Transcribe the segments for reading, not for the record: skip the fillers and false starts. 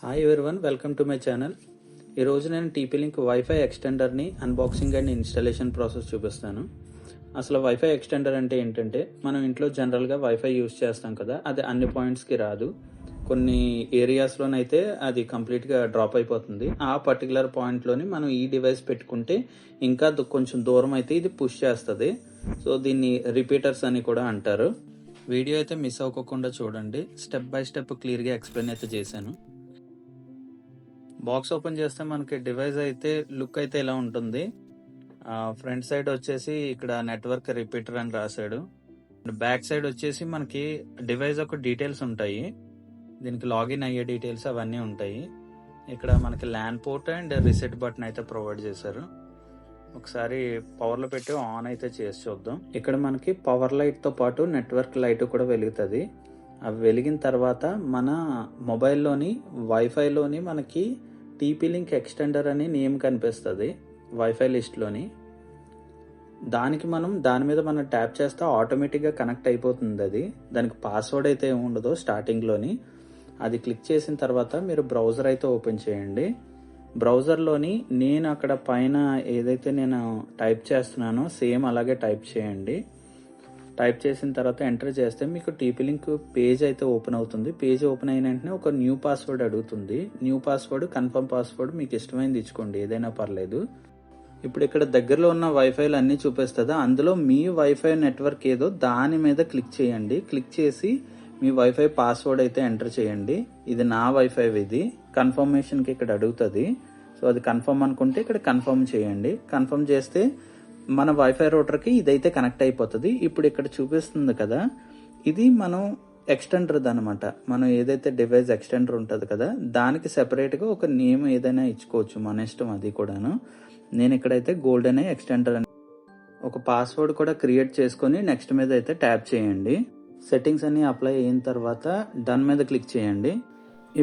Hi everyone, welcome to my channel. ఈరోజు నేను TP link wifi ఎక్స్టెండర్ని అన్బాక్సింగ్ అండ్ ఇన్స్టాలేషన్ ప్రాసెస్ చూపిస్తాను. అసలు వైఫై ఎక్స్టెండర్ అంటే ఏంటంటే, మనం ఇంట్లో జనరల్గా వైఫై యూజ్ చేస్తాం కదా, అది అన్ని పాయింట్స్కి రాదు. కొన్ని ఏరియాస్లోనైతే అది కంప్లీట్గా డ్రాప్ అయిపోతుంది. ఆ పర్టికులర్ పాయింట్లోని మనం ఈ డివైస్ పెట్టుకుంటే ఇంకా కొంచెం దూరం అయితే ఇది పుష్ చేస్తుంది. సో దీన్ని రిపీటర్స్ అని కూడా అంటారు. వీడియో అయితే మిస్ అవ్వకుండా చూడండి. స్టెప్ బై స్టెప్ క్లియర్గా ఎక్స్ప్లెయిన్ అయితే చేశాను. బాక్స్ ఓపెన్ చేస్తే మనకి డివైస్ అయితే లుక్ అయితే ఇలా ఉంటుంది. ఫ్రంట్ సైడ్ వచ్చేసి ఇక్కడ నెట్వర్క్ రిపీటర్ అని రాశాడు. బ్యాక్ సైడ్ వచ్చేసి మనకి డివైస్ యొక్క డీటెయిల్స్ ఉంటాయి. దీనికి లాగిన్ అయ్యే డీటెయిల్స్ అవన్నీ ఉంటాయి. ఇక్కడ మనకి LAN port and reset button అయితే ప్రొవైడ్ చేశారు. ఒకసారి పవర్లో పెట్టి ఆన్ అయితే చేసి చూద్దాం. ఇక్కడ మనకి పవర్ లైట్ తో పాటు నెట్వర్క్ లైట్ కూడా వెలుగుతుంది. అవి వెలిగిన తర్వాత మన మొబైల్లోని వైఫైలోని మనకి టీపీ లింక్ ఎక్స్టెండర్ అని నేమ్ కనిపిస్తుంది వైఫై లిస్ట్లోని. దానికి దాని మీద మనం ట్యాప్ చేస్తే ఆటోమేటిక్గా కనెక్ట్ అయిపోతుంది. అది దానికి పాస్వర్డ్ అయితే ఏమి ఉండదు స్టార్టింగ్లోని. అది క్లిక్ చేసిన తర్వాత మీరు బ్రౌజర్ అయితే ఓపెన్ చేయండి. బ్రౌజర్లోని నేను అక్కడ పైన ఏదైతే నేను టైప్ చేస్తున్నానో సేమ్ అలాగే టైప్ చేయండి. టైప్ చేసిన తర్వాత ఎంటర్ చేస్తే మీకు టీపీ లింక్ పేజ్ అయితే ఓపెన్ అవుతుంది. పేజ్ ఓపెన్ అయిన వెంటనే ఒక న్యూ పాస్వర్డ్ అడుగుతుంది. న్యూ పాస్వర్డ్, కన్ఫర్మ్ పాస్వర్డ్ మీకు ఇష్టమైనది ఇచ్చుకోండి, ఏదైనా పర్లేదు. ఇప్పుడు ఇక్కడ దగ్గరలో ఉన్న వైఫైలు అన్నీ చూపిస్తుందా, అందులో మీ వైఫై నెట్వర్క్ ఏదో దాని మీద క్లిక్ చేయండి. క్లిక్ చేసి మీ వైఫై పాస్వర్డ్ అయితే ఎంటర్ చేయండి. ఇది నా వైఫై, ఇది కన్ఫర్మేషన్కి ఇక్కడ అడుగుతుంది. సో అది కన్ఫర్మ్ అనుకుంటే ఇక్కడ కన్ఫర్మ్ చేయండి. కన్ఫర్మ్ చేస్తే మన వైఫై రూటర్కి ఇదైతే కనెక్ట్ అయిపోతుంది. ఇప్పుడు ఇక్కడ చూపిస్తుంది కదా, ఇది మనం ఎక్స్టెండర్ అనమాట. మనం ఏదైతే డివైస్ ఎక్స్టెండర్ ఉంటుంది కదా, దానికి సెపరేట్గా ఒక నేమ్ ఏదైనా ఇచ్చుకోవచ్చు, మన ఇష్టం. అది కూడాను నేను ఇక్కడైతే గోల్డెన్ ఎక్స్టెండర్ అని ఒక పాస్వర్డ్ కూడా క్రియేట్ చేసుకొని నెక్స్ట్ మీద అయితే ట్యాప్ చేయండి. సెట్టింగ్స్ అన్ని అప్లై అయిన తర్వాత డన్ మీద క్లిక్ చేయండి.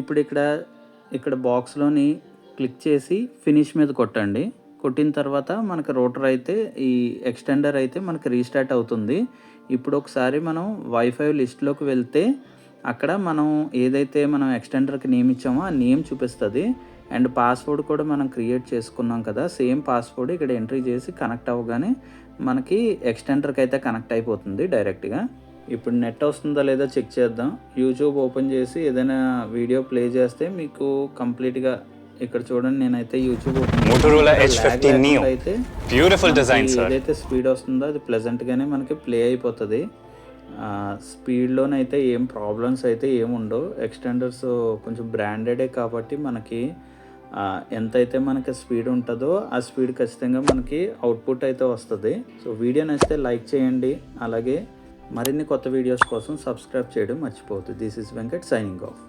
ఇప్పుడు ఇక్కడ బాక్స్లోని క్లిక్ చేసి ఫినిష్ మీద కొట్టండి. కొట్టిన తర్వాత మనకి రూటర్ అయితే ఈ ఎక్స్టెండర్ అయితే మనకి రీస్టార్ట్ అవుతుంది. ఇప్పుడు ఒకసారి మనం వైఫై లిస్ట్లోకి వెళ్తే అక్కడ మనం ఏదైతే మనం ఎక్స్టెండర్కి నేమ్ ఇచ్చామో ఆ నేమ్ చూపిస్తుంది. అండ్ పాస్వర్డ్ కూడా మనం క్రియేట్ చేసుకున్నాం కదా, సేమ్ పాస్వర్డ్ ఇక్కడ ఎంట్రీ చేసి కనెక్ట్ అవ్వగానే మనకి ఎక్స్టెండర్కి అయితే కనెక్ట్ అయిపోతుంది డైరెక్ట్గా. ఇప్పుడు నెట్ వస్తుందా లేదా చెక్ చేద్దాం. యూట్యూబ్ ఓపెన్ చేసి ఏదైనా వీడియో ప్లే చేస్తే మీకు కంప్లీట్గా ఇక్కడ చూడండి, నేనైతే యూట్యూబ్ Motorola H15 Neo అయితే beautiful design sir. ఏదైతే స్పీడ్ వస్తుందో అది ప్లెజెంట్ గానే మనకి ప్లే అయిపోతుంది. స్పీడ్లోనైతే ఏం ప్రాబ్లమ్స్ అయితే ఏముండవు. ఎక్స్టెండర్స్ కొంచెం బ్రాండెడే కాబట్టి మనకి ఎంతైతే మనకి స్పీడ్ ఉంటుందో ఆ స్పీడ్ ఖచ్చితంగా మనకి అవుట్పుట్ అయితే వస్తుంది. సో వీడియో నచ్చితే లైక్ చేయండి. అలాగే మరిన్ని కొత్త వీడియోస్ కోసం సబ్స్క్రైబ్ చేయడం మర్చిపోవద్దు. This is Venkat signing off.